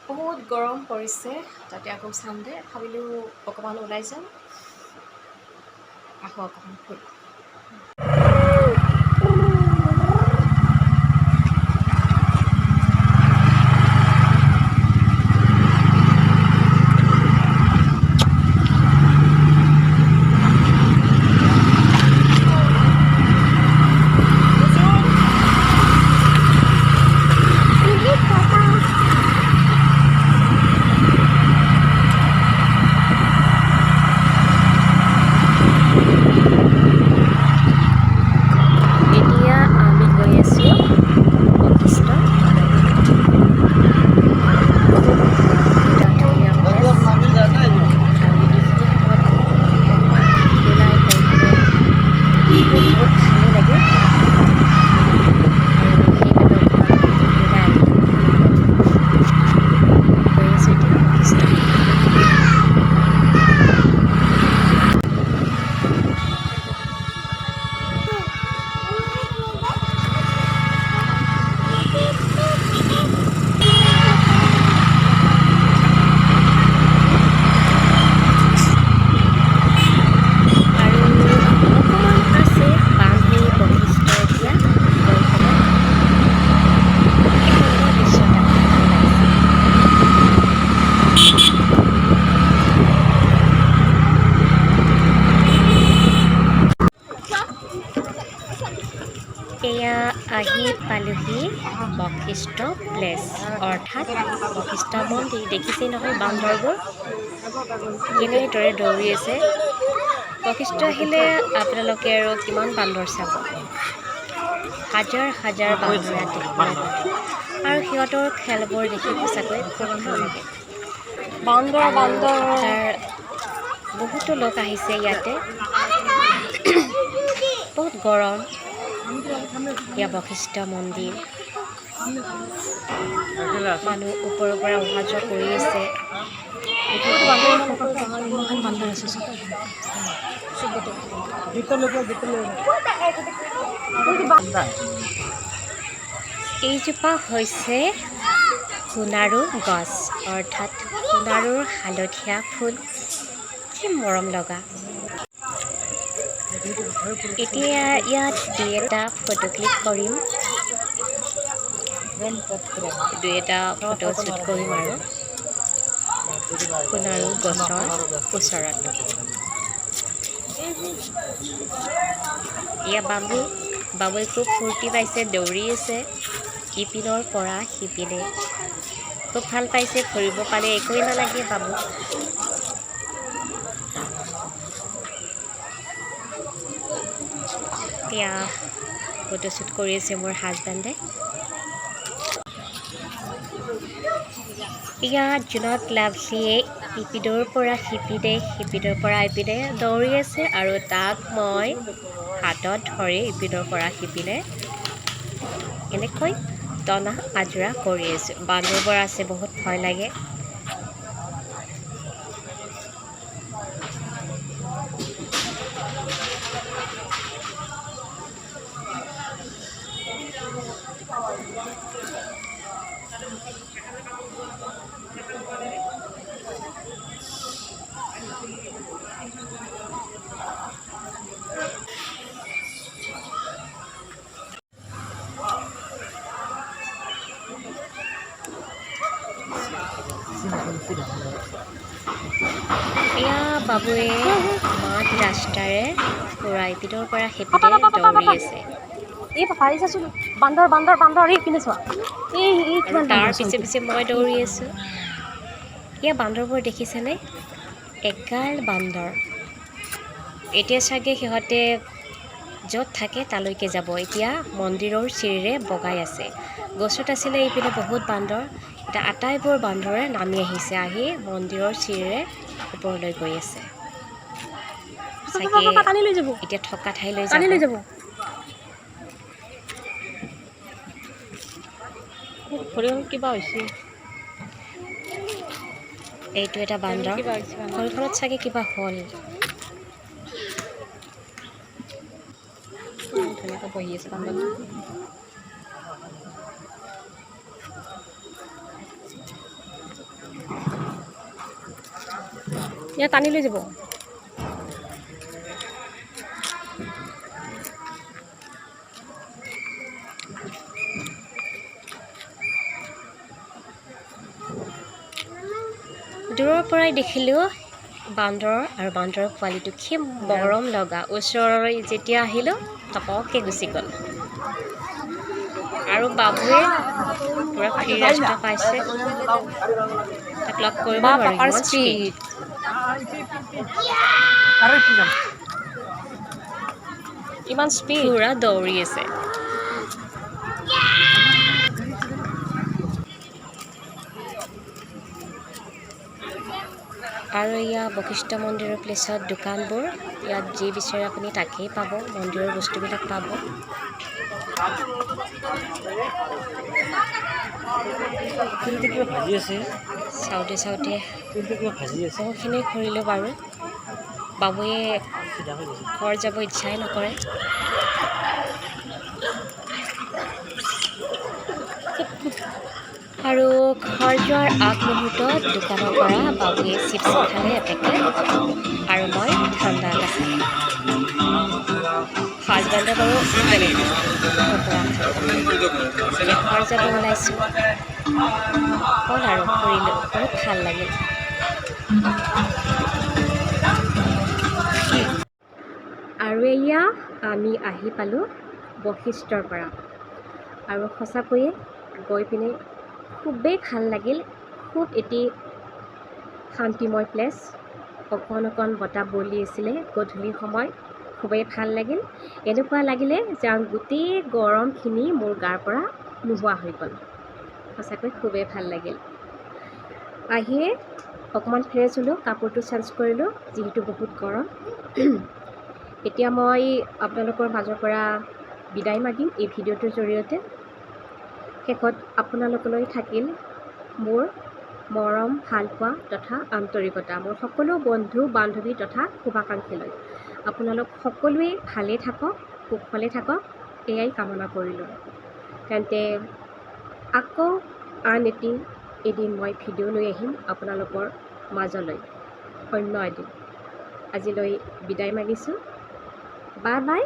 বহুত গৰম পৰিছে তাতে আকৌ চানডে ভাবিলোঁ অকণমান ওলাই যাওঁ আকৌ অকণমান ফুল এয়া আহি পালোহি বশিষ্ঠ প্লেচ অৰ্থাৎ বশিষ্ঠ মন্দিৰ দেখিছেই নহয় বান্দৰবোৰ কেনেদৰে দৌৰি আছে বশিষ্ঠ আহিলে আপোনালোকে আৰু কিমান বান্দৰ চাব হাজাৰ হাজাৰ বান্দৰ ইয়াত দেখিবলৈ পাব আৰু সিহঁতৰ খেলবোৰ দেখি সঁচাকৈ খুব ভাল লাগে বান্দৰ বহুতো লোক আহিছে ইয়াতে বহুত গৰম এয়া বশিষ্ঠ মন্দিৰ মানুহ ওপৰৰ পৰা অহা যোৱা কৰি আছে এইজোপা হৈছে সোণাৰু গছ অৰ্থাৎ সোণাৰুৰ হালধীয়া ফুল কি মৰম লগা এতিয়া ইয়াত দুই এটা ফটো ক্লিক কৰিম দুই এটা ফটো শ্বুট কৰিম আৰু সোণাৰু গছৰ ওচৰত এয়া বাবুই খুব ফূৰ্তি পাইছে দৌৰি আছে ইপিনৰ পৰা সিপিনে খুব ভাল পাইছে ফুৰিব পালে একোৱেই নালাগে বাবু এতিয়া ফটোশ্বুট কৰি আছে মোৰ হাজবেণ্ডে ইয়াত জোনাক লাভলীয়ে ইপিনৰ পৰা সিপিনৰ পৰা ইপিনে দৌৰি আছে আৰু তাক মই হাতত ধৰি ইপিনৰ পৰা সিপিনে এনেকৈ টনা আজোৰা কৰি আছোঁ বান্দৰবোৰ আছে বহুত ভয় লাগে এয়া বাবুৱে মাত ৰাস্তাৰে পুৰা ইপিনৰ পৰা সিপিনে দৌৰি আছে তাৰ পিছে পিছে মই দৌৰি আছো এয়া বান্দৰবোৰ দেখিছেনে এগাল বান্দৰ এতিয়া চাগে সিহঁতে য'ত থাকে তালৈকে যাব এতিয়া মন্দিৰৰ চিৰিৰে বগাই আছে গছত আছিলে এইপিনে বহুত বান্দৰ এতিয়া আটাইবোৰ বান্দৰে নামি আহিছে আহি মন্দিৰৰ চিৰিৰে ওপৰলৈ গৈ আছে চাগে এতিয়া থকা ঠাইলৈ যাব কিবা হৈছে এইটো এটা বান্দৰ ভৰিখনত চাগে কিবা হ'ল ধুনীয়াকৈ বহি আছে বান্দৰটো ইয়াত টানি লৈ যাব দূৰৰ পৰাই দেখিলোঁ বান্দৰ আৰু বান্দৰৰ পোৱালিটো কি মৰম লগা ওচৰলৈ যেতিয়া আহিলোঁ টপককৈ গুচি গ'ল আৰু বাবুৱে পূৰা ফ্ৰী ৰাস্তা পাইছে তাক লগ কৰিব নোৱাৰি ইমান স্পীড ইমান স্পীড পূৰা দৌৰি আছে আৰু এয়া বশিষ্ঠ মন্দিৰৰ প্লেচত দোকানবোৰ ইয়াত যি বিচাৰে আপুনি তাকেই পাব মন্দিৰৰ বস্তুবিলাক পাব চাওঁতে চাওঁতে বহুখিনি ঘূৰিলোঁ বাৰু বাবুৱে ঘৰ যাব ইচ্ছাই নকৰে আৰু ঘৰ যোৱাৰ আগমুহূৰ্তত দোকানৰ পৰা বাবুৱে চিপছ খালে এপেকেট আৰু মই ঠাণ্ডা এটা খালোঁ হাজবেণ্ডে বাৰু বেলেগ ঘৰ যাব ওলাইছোঁ হ'ল আৰু ফুৰিলোঁ বহুত ভাল লাগিল আৰু এয়া আমি আহি পালোঁ বশিষ্ঠৰ পৰা আৰু সঁচাকৈয়ে গৈ পিনে খুবেই ভাল লাগিল খুব এটি শান্তিময় প্লেচ অকণ অকণ বতাহ বলি আছিলে গধূলি সময় খুবেই ভাল লাগিল এনেকুৱা লাগিলে যে গোটেই গৰমখিনি মোৰ গাৰ পৰা নোহোৱা হৈ গ'ল সঁচাকৈ খুবেই ভাল লাগিল আহিয়ে অকণমান ফ্ৰেছ হ'লোঁ কাপোৰটো চেঞ্জ কৰিলোঁ যিহেতু বহুত গৰম এতিয়া মই আপোনালোকৰ মাজৰ পৰা বিদায় মাগিম এই ভিডিঅ'টোৰ জৰিয়তে শেষত আপোনালোকলৈ থাকিল মোৰ মৰম ভালপোৱা তথা আন্তৰিকতা মোৰ সকলো বন্ধু বান্ধৱী তথা শুভাকাংক্ষীলৈ আপোনালোক সকলোৱে ভালে থাকক কুশলে থাকক এয়াই কামনা কৰিলোঁ তেন্তে আকৌ আন এদিন মই ভিডিঅ' লৈ আহিম আপোনালোকৰ মাজলৈ অন্য এদিন আজিলৈ বিদায় মাগিছোঁ বাই বাই